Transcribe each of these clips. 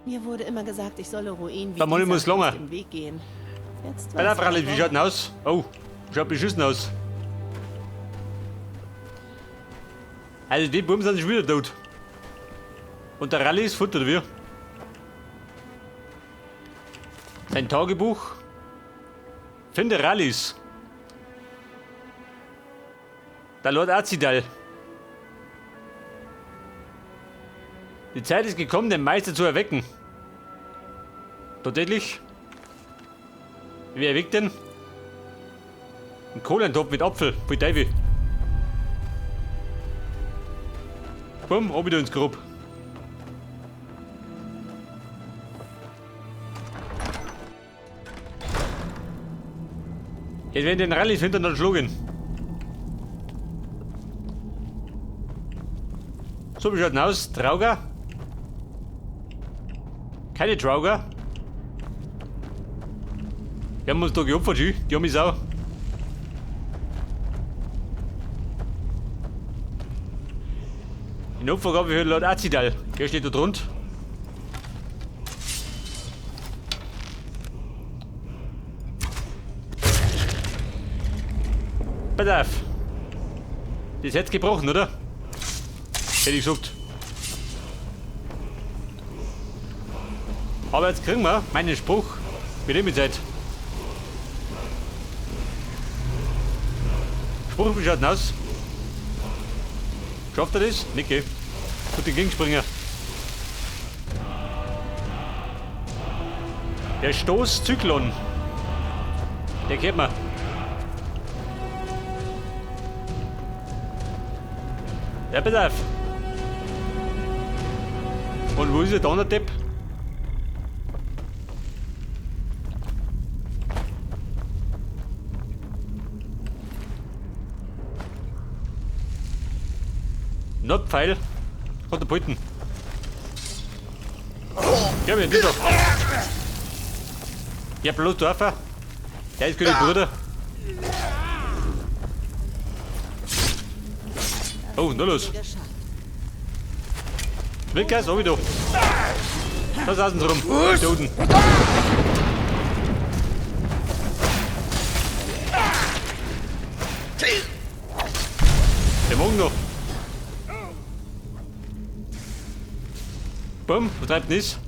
Mir wurde immer gesagt, ich solle Ruinen wie Der Mann muss dieser aus lange. dem Weg gehen. Jetzt Bei der weiß ich Frau, wie warum. schaut denn aus? Oh, schaut beschissen aus. Also die Buben sind schon wieder tot. Und der Rallye ist Futter, oder wie? Sein Tagebuch. Finde Rallies. Der Lord Azidal. Die Zeit ist gekommen, den Meister zu erwecken. Tatsächlich. Wer erweckt denn? Ein Kohlentopf mit Apfel. Für Teufel. Bumm, ab wieder ins Grab. Jetzt werden den Rallyes hintereinander schlagen. So, wie schaut denn aus? Trauger? Keine Trauger? Wir haben uns da geopfert, die haben Sau. In Opfergabe für Lord Azidal. Der steht da drunter. Pass auf. Das hätt's gebrochen, oder? Hätte ich gesagt. Aber jetzt kriegen wir meinen Spruch mit dem Zeit. Spruch, wie schaut denn aus? Schafft er das? Nicke. Tut den Gegenspringer. Der Stoßzyklon. Der kennt man. Ja, pass auf. Und wo ist der Donnerdepp? Notpfeil. Katapulten. Ja, wir sind doch. Ja, bloß Dorfer. Der ist gute Bruder. Oh, na los. Wilkas, auch wieder. Da saßen sie rum. Die Toten. Der Morgen noch. Bumm, was treibt denn das?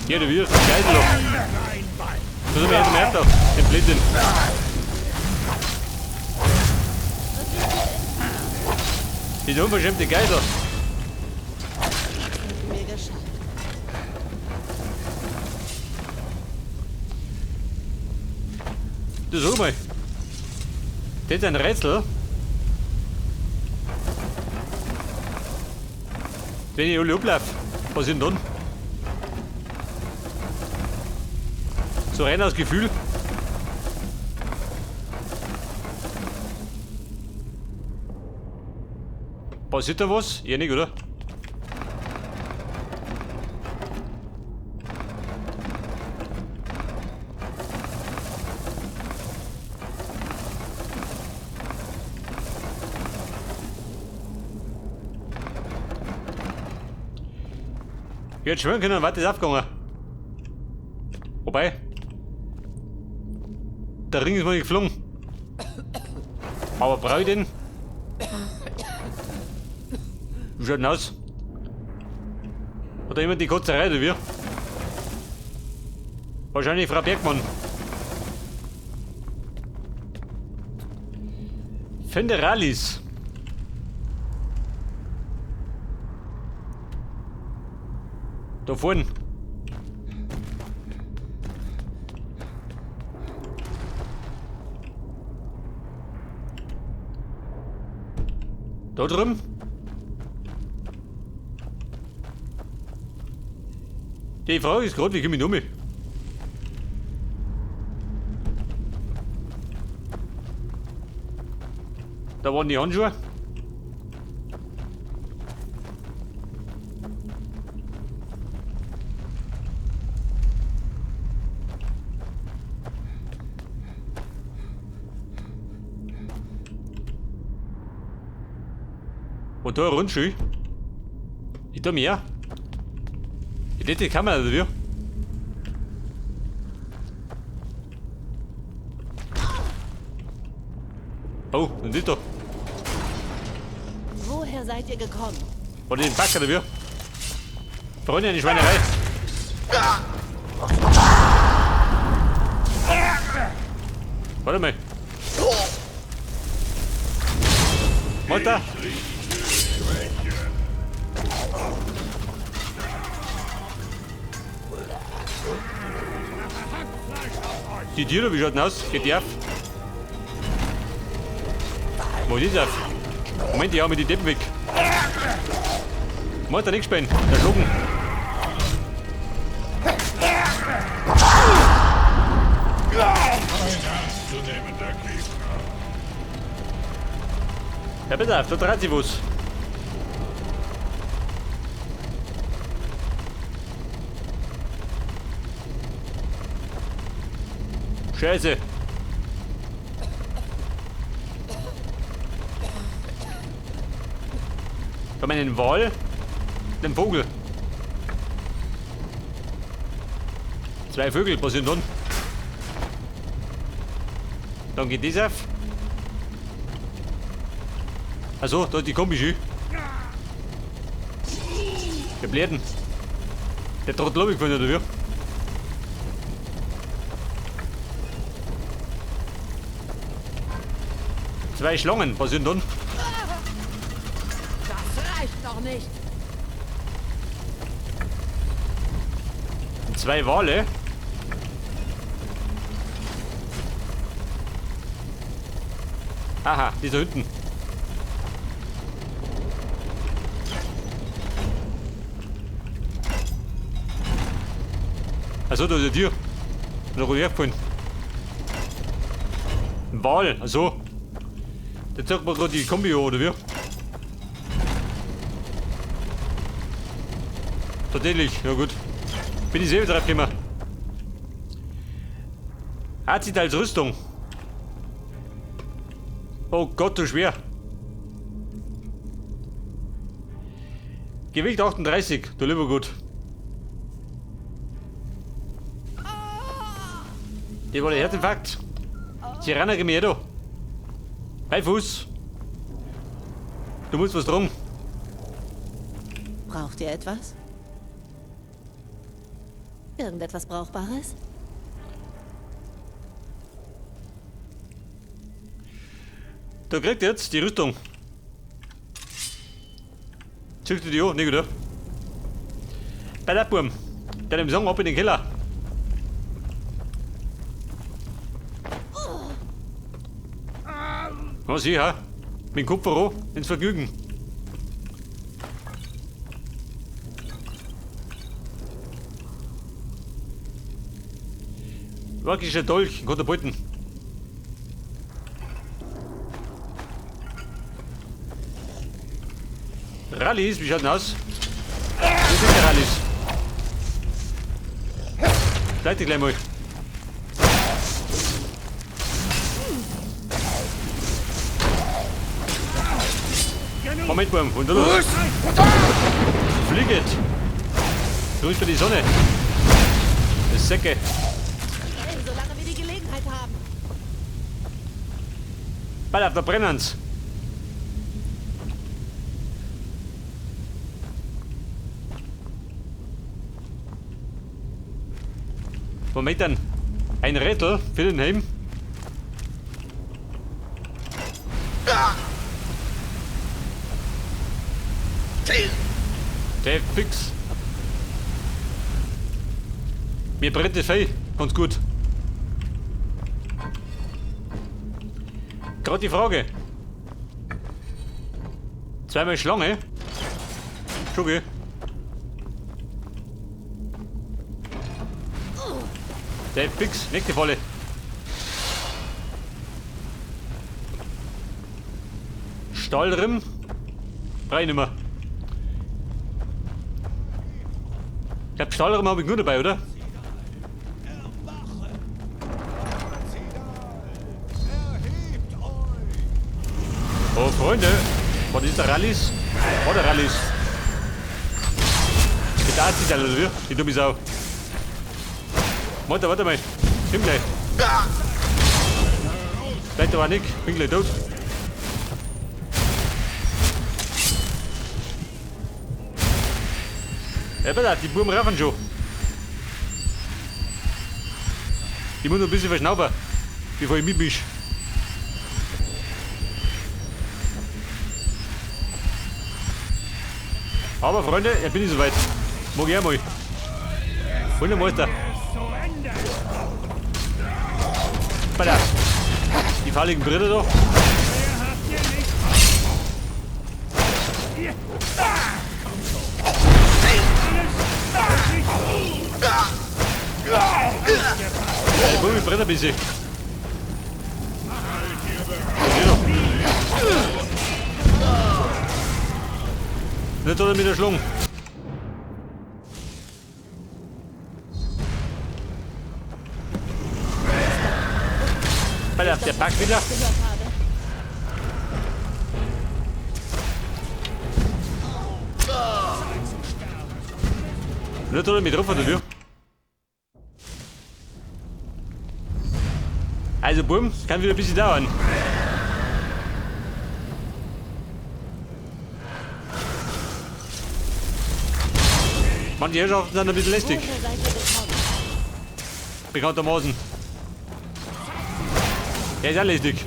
Hier, der Wirt, Geisel noch. Das ist mir jetzt gemerkt, den Blinden. Diese unverschämte Geiser. Mir geschah. Du sag mal. Das ist ein Rätsel. Wenn ich alle ablaufe, was ist denn dann? So rein aus Gefühl. Passiert da was? Ja nicht, oder? Ich hätte schwören können, was ist aufgegangen. Wobei. Der Ring ist mal nicht geflogen. Aber brauche ich den? Wie schaut denn aus? Oder jemand die Kotzerei, oder wie? Wahrscheinlich Frau Bergmann. Finde Rallies. Da vorne. Da drüben. Die Frage ist gerade, wie komme ich um? Da waren die Handschuhe. Und da ein Rundschui. Ich tu mehr. Ich hätte die Kamera oder wie? Oh, und das da. Woher seid ihr gekommen? Oder den Back oder wie? Freunde, eine Schweinerei. Warte mal. Mutter! Die Tiere, wie schaut denn aus? Geht die auf? Wo ist die auf? Moment, ich hau mir die Deppen weg. Mutter, nichts spielen. Der Schlucken. Ja, bitte auf, da dreht sich was. Scheiße. Da haben wir einen Wal, den Vogel. 2 Vögel, was sind dann? Dann geht das auf. Also, da ist die Kombi schön. Der Bläden. Der Trottel hab ich gefunden, oder wie? Zwei Schlangen, was sind dann? Das reicht noch nicht. 2 Wale. Aha, die ist da hinten. Also da ist ein Tier. Noch hergefallen. Ein Wal, also. Da zeigt man gerade die Kombi an, oder wie? Tatsächlich, ja gut. Bin ich selber drauf gekommen. Azit als Rüstung. Oh Gott, so schwer. Gewicht 38, du lieber gut. Die war der Herzinfarkt. Sie rennen mir da. Bei Fuß. Du musst was drum. Braucht ihr etwas? Irgendetwas Brauchbares? Du kriegst jetzt die Rüstung. Züchtet die an, nicht oder? Bei der Burm. Der dem Song ab in den Keller. Was ich, ha? Mit dem Kupfer an, ins Vergnügen. Wackischer Dolch, Katapulten. Rallis, wie schaut denn aus? Wo sind die Rallis? Bleib dich gleich mal. Moment, Baum, und los! Flieget! Du bist für die Sonne! Das Säcke! Solange wir die Gelegenheit haben. Ball auf, da brennen's! Moment dann! Ein Rätsel für den Heim. Der fix. Mir brennt das Fell. Ganz gut. Gerade die Frage. Zweimal Schlange. Schugge. Der fix. Nächste Falle. Stahlrimm. Drei nimmer. Ich glaube, Stahlrimm habe ich nur dabei, oder? Oh, Freunde, was ist der Rallis? Oder Rallis. Mit der Arzt oder wie? Die dumme Sau. Warte mal. Komm gleich. Bleib da nicht. Bin gleich tot. Ja, bitte, die Buben raffen schon. Ich muss noch ein bisschen verschnaufen, bevor ich mitmisch. Aber Freunde, jetzt bin ich soweit. Mag ich einmal. Wundermeister. Bitte. Die fahrligen Brüder da. Ich muss mich brennen ein bisschen. Nicht oder mit der Schlung. Alter, der packt wieder. Nicht oder mit drauf oder wie? Also Buben, kann wieder ein bisschen dauern. Manche Herrschaften sind ein bisschen lästig. Bekanntermaßen. Der ist auch lästig.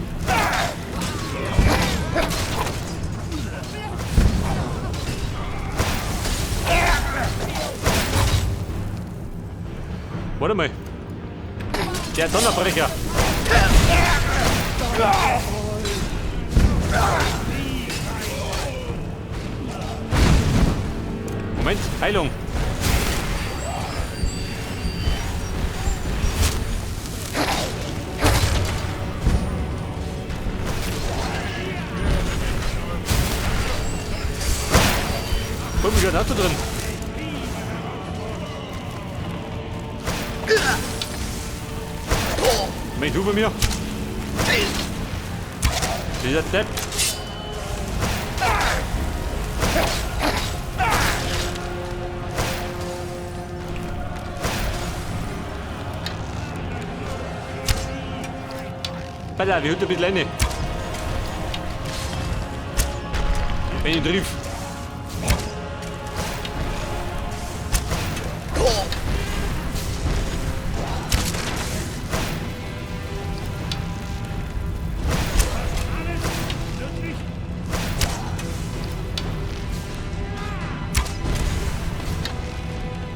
Warte mal. Der Donnerbrecher. Moment, Heilung. Komm, ich hast du drin. Moment, du bei mir. Dieser Depp. Alter, wie hört ein bisschen rein. Wenn ich triff.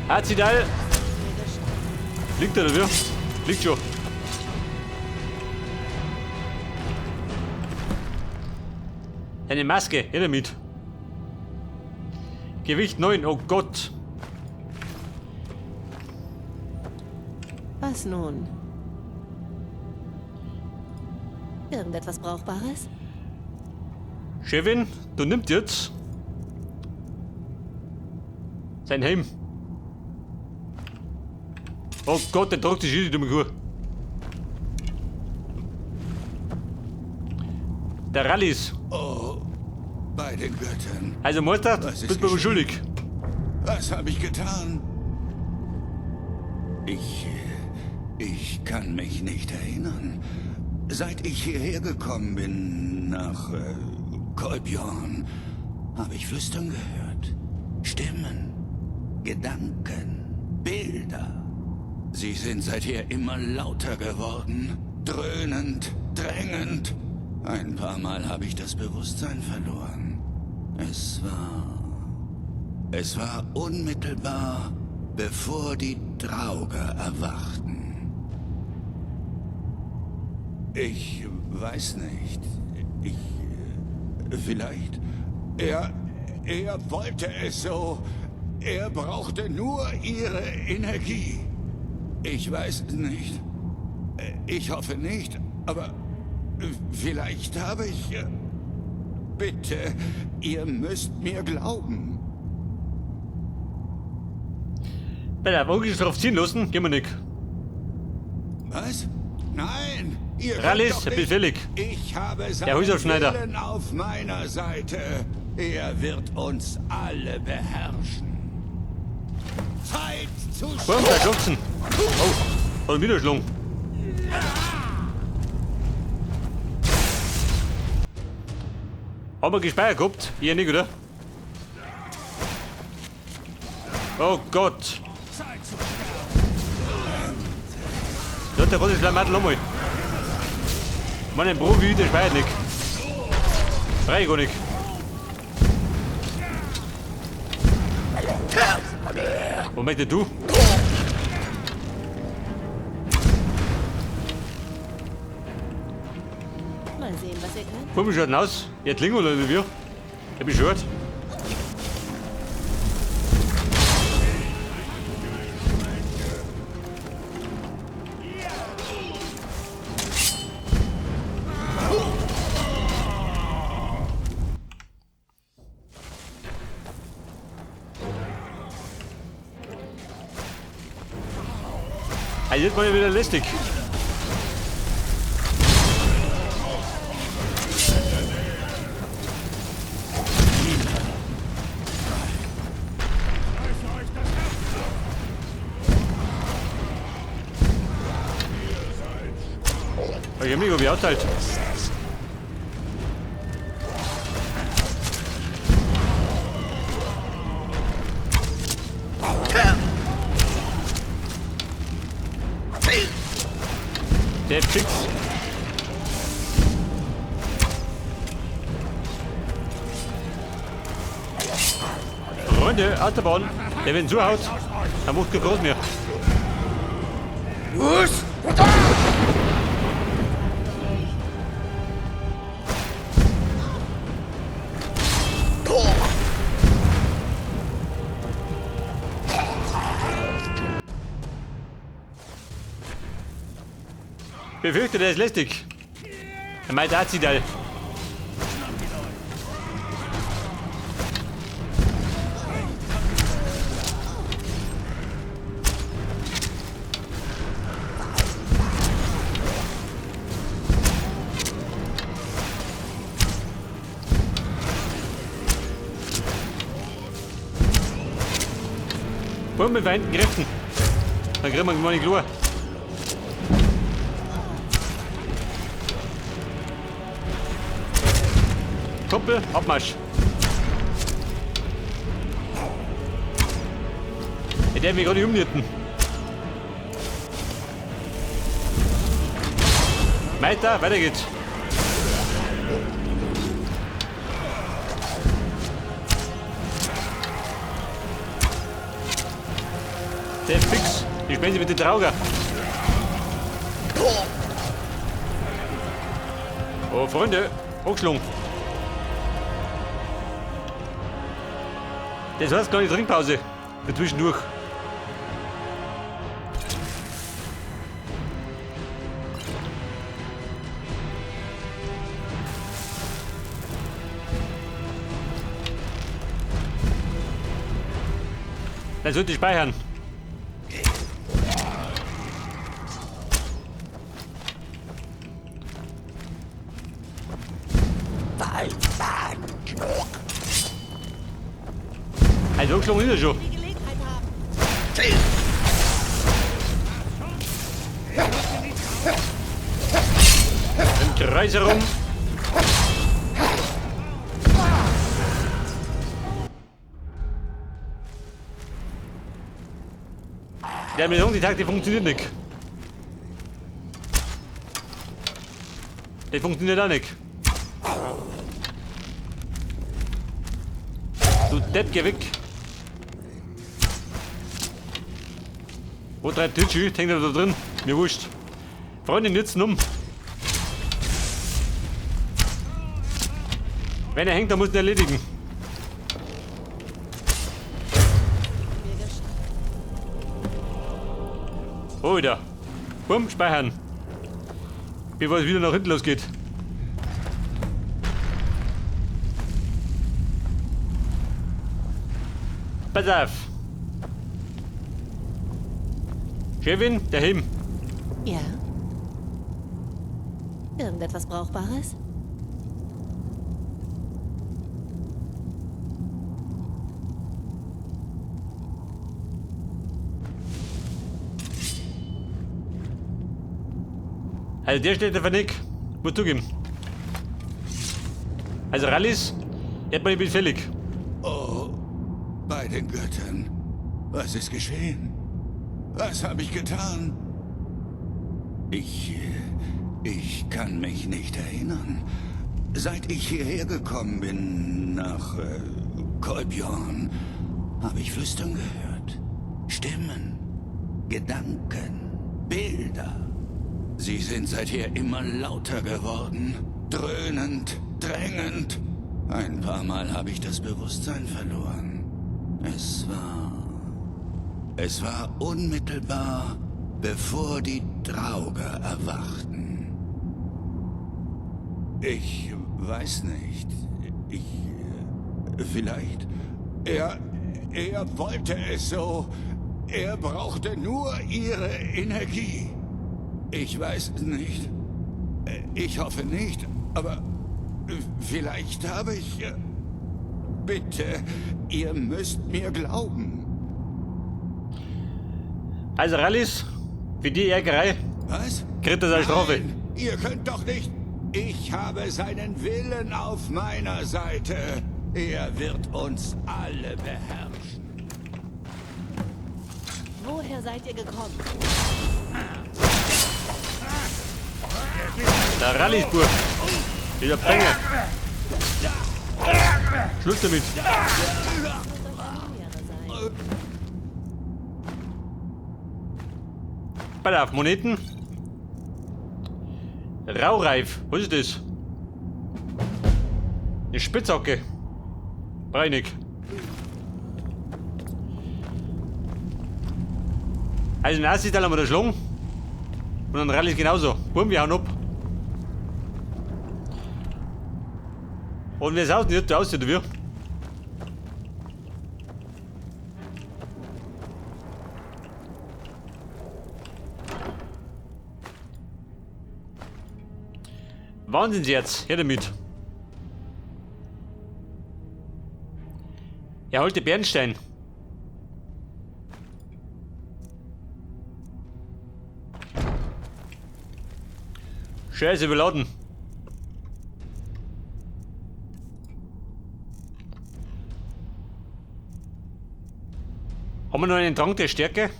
Azidal. Liegt er oder wie? Liegt schon. Eine Maske, her damit. Gewicht 9, oh Gott. Was nun? Irgendetwas Brauchbares? Chefin, du nimmst jetzt sein Helm. Oh Gott, der drückt sich die dumme Kuh. Der Rallis. Oh, bei den Göttern. Also Meister, bist du mir schuldig. Was habe ich getan? Ich kann mich nicht erinnern. Seit ich hierher gekommen bin, nach Kolbjorn, habe ich Flüstern gehört. Stimmen, Gedanken, Bilder. Sie sind seither immer lauter geworden, dröhnend, drängend. Ein paar Mal habe ich das Bewusstsein verloren. Es war unmittelbar, bevor die Drauger erwachten. Ich weiß nicht. Vielleicht. Er wollte es so. Er brauchte nur ihre Energie. Ich weiß es nicht. Ich hoffe nicht, aber vielleicht habe ich... Bitte, ihr müsst mir glauben. Bei der Augen ist drauf ziehen lassen, gehen wir nicht. Was? Nein, ihr Rallis, könnt doch nicht. befällig. Ich habe Der seinen Häuserschneider. Willen auf meiner Seite. Er wird uns alle beherrschen. Zeit zu Bumm, da schubsen. Oh, und wieder schlungen. Haben wir gespeichert gehabt? Ihr nicht, oder? Oh Gott. Ja, der Rolle ist gleich nochmal. Meinen Profi, der speichert nicht. Brauch ich gar nicht. Was möchtest du? Mal sehen, was ihr könnt. Komm, wie schaut denn aus? Ihr klingelt oder wie? Hab ich gehört. Ah, jetzt mal wieder lästig. Ich hab mich irgendwie austeilt. Der Fix. Freunde, aus der Bahn. Der wenn zuhaut, dann macht kein Groß mehr. Was? Befürchte, der ist lästig. Er meint Azidal. Bumm, mit Feinden Kräften. Dann kriegen wir mal nicht klar. Kumpel, Abmarsch. Ich darf mich gar nicht umnieten. Weiter geht's. Der Fix. Ich spiele sie mit den Trauger. Oh, Freunde. Hochschlung. Das heißt gar nicht Trinkpause. Für zwischendurch. Dann sollte ich speichern. Also, schon ist er schon. Die Gelegenheit haben. Im Kreis herum. Der Mission, die Taktik funktioniert nicht. Das funktioniert auch nicht. Du Depp, geh weg. Wo treibt Titschi? Hängt er da drin? Mir wurscht. Freunde, nützen um. Wenn er hängt, dann muss er ihn erledigen. Oh, wieder. Bumm, speichern. Bevor es wieder nach hinten losgeht. Pass auf. Chefin, daheim. Ja. Irgendetwas Brauchbares? Also der steht einfach nicht. Muss zugeben. Also Rallis, er hat mir nicht fällig. Oh, bei den Göttern. Was ist geschehen? Was habe ich getan? Ich kann mich nicht erinnern. Seit ich hierher gekommen bin, nach Kolbjorn, habe ich Flüstern gehört. Stimmen, Gedanken, Bilder. Sie sind seither immer lauter geworden. Dröhnend, drängend. Ein paar Mal habe ich das Bewusstsein verloren. Es war unmittelbar, bevor die Drauger erwachten. Ich weiß nicht. Vielleicht. Er wollte es so. Er brauchte nur ihre Energie. Ich weiß nicht. Ich hoffe nicht, aber vielleicht habe ich... Bitte, ihr müsst mir glauben. Also Rallis, für die Ärgerei Was? kriegt er seine Strafe. Nein, ihr könnt doch nicht... Ich habe seinen Willen auf meiner Seite. Er wird uns alle beherrschen. Woher seid ihr gekommen? Der Rallis-Bub. Wieder Bänge. Schluss damit. Pass auf, Moneten. Raureif. Was ist das? Eine Spitzhacke. Breinig. Also den Assi haben wir da schlagen. Und dann Rallis genauso. Bumm, wir hauen ab. Und wie es aussieht, der aussieht, wie? Wahnsinn jetzt, her damit. Er holt den Bernstein. Scheiße, überladen. Haben wir noch einen Trank der Stärke?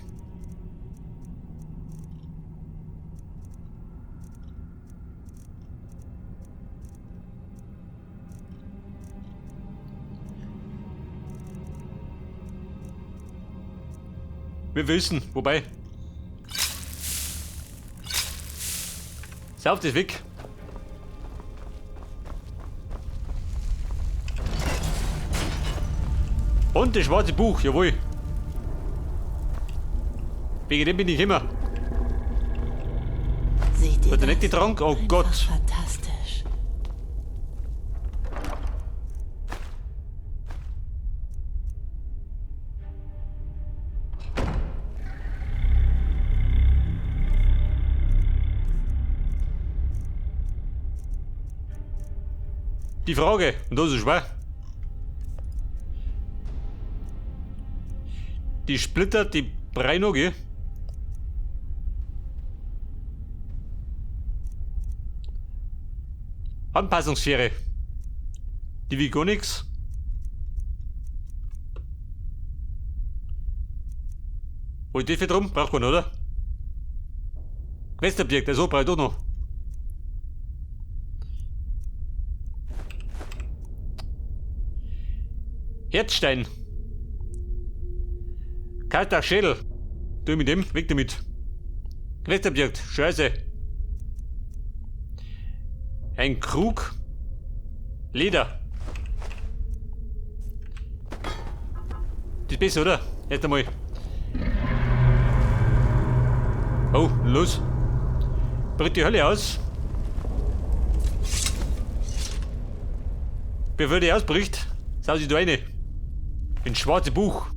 Wir wissen, wobei. Sauf das weg. Und das schwarze Buch, jawohl. Wegen dem bin ich immer. Seht ihr Hat er nicht das? die Trank? Oh Einfach Gott. fantastisch. Die Frage, und das ist schwer. Die Splitter, die Breinogge. Anpassungsschere. Die wiegt gar nichts. Wo ist die für drum? Braucht man, oder? Questobjekt, so brauche ich doch noch. Herzstein. Kalter Schädel. Du mit dem, weg damit. Questobjekt, Scheiße. Ein Krug. Leder. Das ist besser, oder? Erst einmal. Oh, los. Bricht die Hölle aus. Bevor die ausbricht, sau sie da rein. Ins schwarze Buch.